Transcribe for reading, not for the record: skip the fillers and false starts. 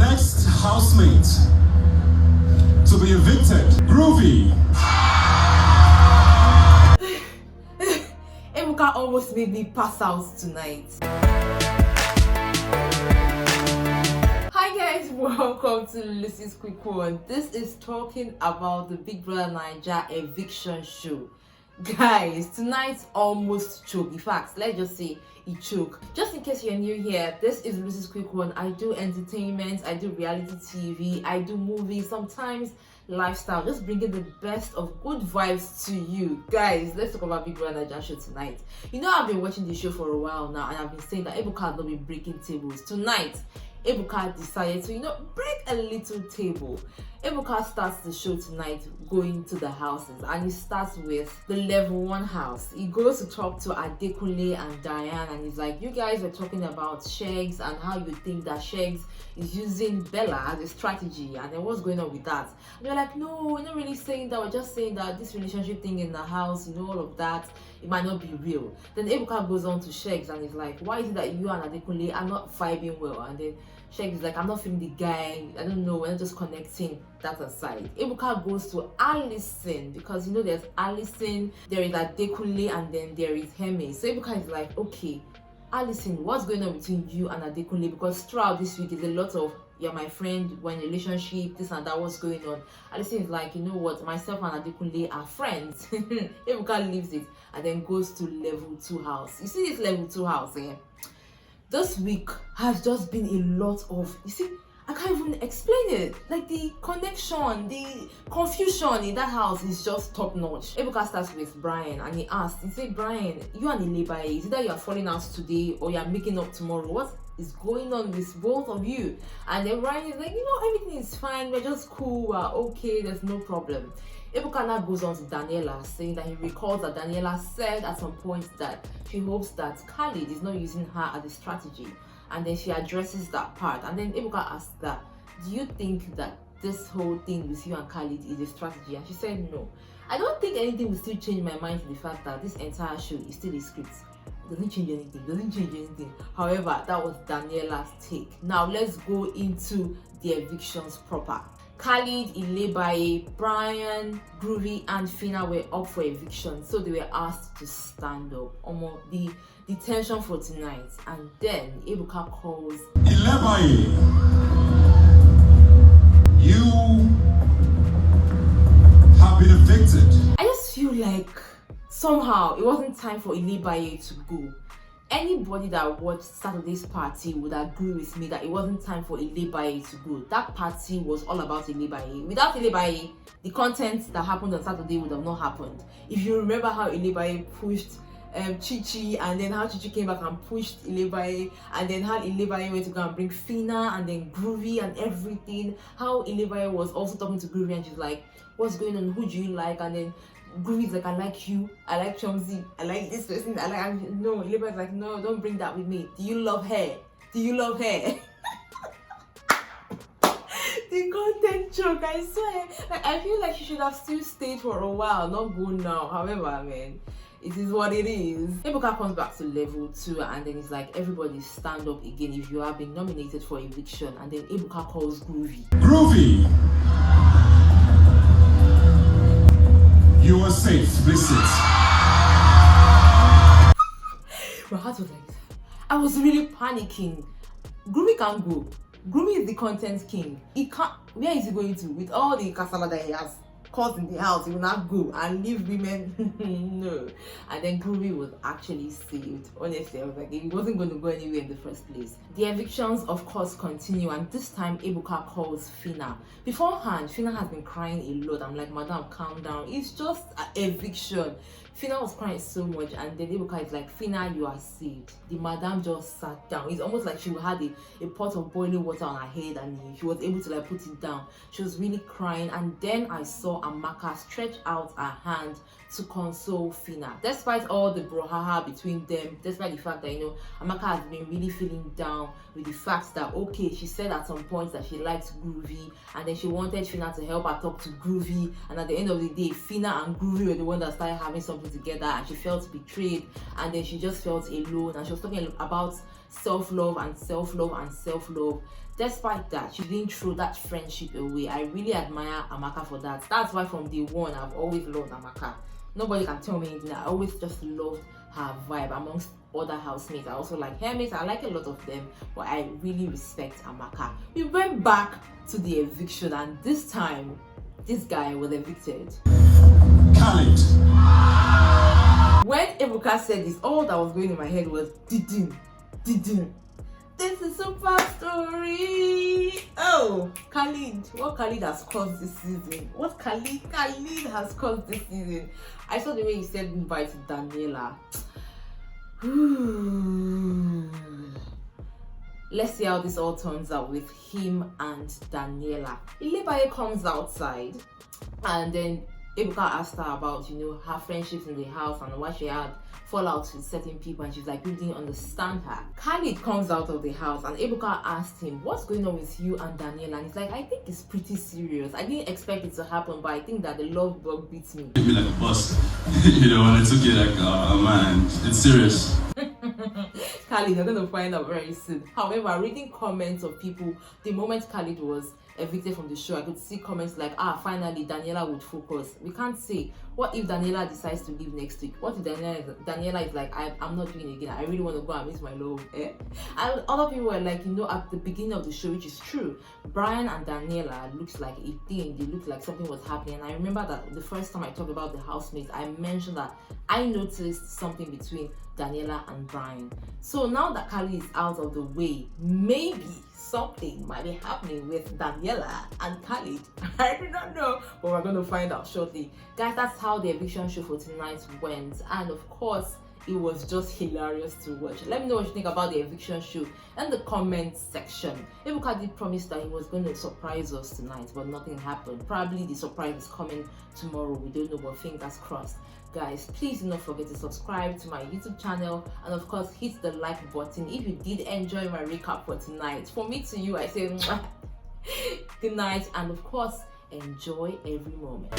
next housemate to be evicted, Groovy. Amaka almost made me pass out tonight. Hi guys, welcome to Lucy's Quick One. This is talking about the Big Brother Naija eviction show. Guys, tonight almost choked. In fact, let's just say it choked. Just in case you're new here, this is Lucy's Quick One. I do entertainment, I do reality TV, I do movies, sometimes lifestyle, just bringing the best of good vibes to you. Guys, let's talk about Big Brother Naija show tonight. You know, I've been watching the show for a while now, and I've been saying that Amaka has not been breaking tables. Tonight, Amaka decided to, break a little table. Amaka starts the show tonight going to the houses, and he starts with the level 1 house. He goes to talk to Adekunle and Diane, and he's like, you guys were talking about Shegs and how you think that Shegs is using Bella as a strategy, and then what's going on with that? And they're like, no, we're not really saying that, we're just saying that this relationship thing in the house, all of that, it might not be real. Then Amaka goes on to Shegs and he's like, why is it that you and Adekunle are not vibing well? And then Shegs is like, I'm not feeling the guy, I don't know, we're not just connecting. That aside, Amaka goes to Allison, because there's Allison, there is Adekunle, and then there is Hemi. So Amaka is like, okay, Allison, what's going on between you and Adekunle? Because throughout this week is a lot of, you're my friend, we're in a relationship, this and that, what's going on? Allison is like, you know what, myself and Adekunle are friends. Amaka leaves it and then goes to level 2 house. You see this level 2 house here? This week has just been a lot of, I can't even explain it. Like the connection, the confusion in that house is just top notch. Amaka starts with Brian and he said, Brian, you and Ilebaye, is it that you are falling out today or you are making up tomorrow? What is going on with both of you? And then Brian is like, everything is fine, we're just cool, we're okay, there's no problem. Amaka now goes on to Daniella, saying that he recalls that Daniella said at some point that she hopes that Khalid is not using her as a strategy. And then she addresses that part. And then Amaka asks that, do you think that this whole thing with you and Khalid is a strategy? And she said no. I don't think anything will still change my mind to the fact that this entire show is still a script. It doesn't change anything. However, that was Daniella's take. Now let's go into the evictions proper. Khalid, Ilebaye, Brian, Groovy, and Phyna were up for eviction, so they were asked to stand up. The tension for tonight, and then Amaka calls Ilebaye, you have been evicted. I just feel like somehow it wasn't time for Ilebaye to go. Anybody that watched Saturday's party would agree with me that it wasn't time for Ilebaye to go. That party was all about Ilebaye. Without Ilebaye, the content that happened on Saturday would have not happened. If you remember how Ilebaye pushed Chichi, and then how Chichi came back and pushed Ilebaye, and then how Ilebaye went to go and bring Phyna and then Groovy and everything, how Ilebaye was also talking to Groovy and she's like, what's going on, who do you like? And then Groovy's like, I like you, I like Chomzi, I like this person, no, Ilebaye's like, no, don't bring that with me. Do you love her? The content choke, I swear. Like, I feel like she should have still stayed for a while, not go now. However, man, it is what it is. Amaka comes back to level 2 and then it's like, everybody stand up again if you have been nominated for eviction. And then Amaka calls Groovy. Groovy, you are safe, please sit. My heart was like, I was really panicking. Groovy can't go. Groovy is the content king. He can't. Where is he going to? With all the casala that he has caused in the house, he will not go and leave women. No. And then Groovy was actually saved. Honestly, I was like, he wasn't going to go anywhere in the first place. The evictions, of course, continue, and this time Amaka calls Phyna. Beforehand, Phyna has been crying a lot. I'm like, madam, calm down. It's just an eviction. Phyna was crying so much, and then Amaka is like, Phyna, you are saved. The madam just sat down. It's almost like she had a pot of boiling water on her head, and she was able to put it down. She was really crying, and then I saw Amaka stretch out her hand to console Phyna. Despite all the brouhaha between them, despite the fact that Amaka has been really feeling down with the fact that, okay, she said at some point that she liked Groovy, and then she wanted Phyna to help her talk to Groovy, and at the end of the day, Phyna and Groovy were the ones that started having something together, and she felt betrayed, and then she just felt alone, and she was talking about self-love and self-love and self-love. despite that, she didn't throw that friendship away. I really admire Amaka for that. That's why from day one, I've always loved Amaka. Nobody can tell me anything. I always just loved her vibe amongst other housemates. I also like her mates. I like a lot of them, but I really respect Amaka. We went back to the eviction, and this time, this guy was evicted. Khalid. When Amaka said this, all that was going in my head was didn't. This is super story. Oh, Khalid. What Khalid has caused this season? What Khalid has caused this season? I saw the way he said goodbye to Daniella. Let's see how this all turns out with him and Daniella. Ilebaye comes outside, and then Ebuka asked her about, her friendships in the house and why she had fallouts with certain people, and she's like, people didn't understand her. Khalid comes out of the house, and Ebuka asked him, what's going on with you and Daniela? And he's like, I think it's pretty serious. I didn't expect it to happen, but I think that the love bug beats me. Hit me like a bus, and I took it like, man, it's serious. Khalid, you're going to find out very soon. However, reading comments of people, the moment Khalid was evicted from the show, I could see comments like, finally Daniella would focus. We can't say. What if Daniella decides to leave next week? What if Daniella is like, I'm not doing it again, I really want to go and miss my love, And other people were like, at the beginning of the show, which is true, Brian and Daniella looks like a thing. They looked like something was happening. And I remember that the first time I talked about the housemates, I mentioned that I noticed something between Daniella and Brian. So now that Khalid is out of the way, maybe something might be happening with Daniella and Khalid. I do not know, but we're going to find out shortly. Guys, that's how the eviction show for tonight went. And of course, it was just hilarious to watch. Let me know what you think about the eviction show in the comment section. Ebuka did promise that he was going to surprise us tonight, but nothing happened. Probably the surprise is coming tomorrow. We don't know, but fingers crossed. Guys, please do not forget to subscribe to my YouTube channel, and of course hit the like button if you did enjoy my recap for tonight. For me to you, I say good night, and of course enjoy every moment.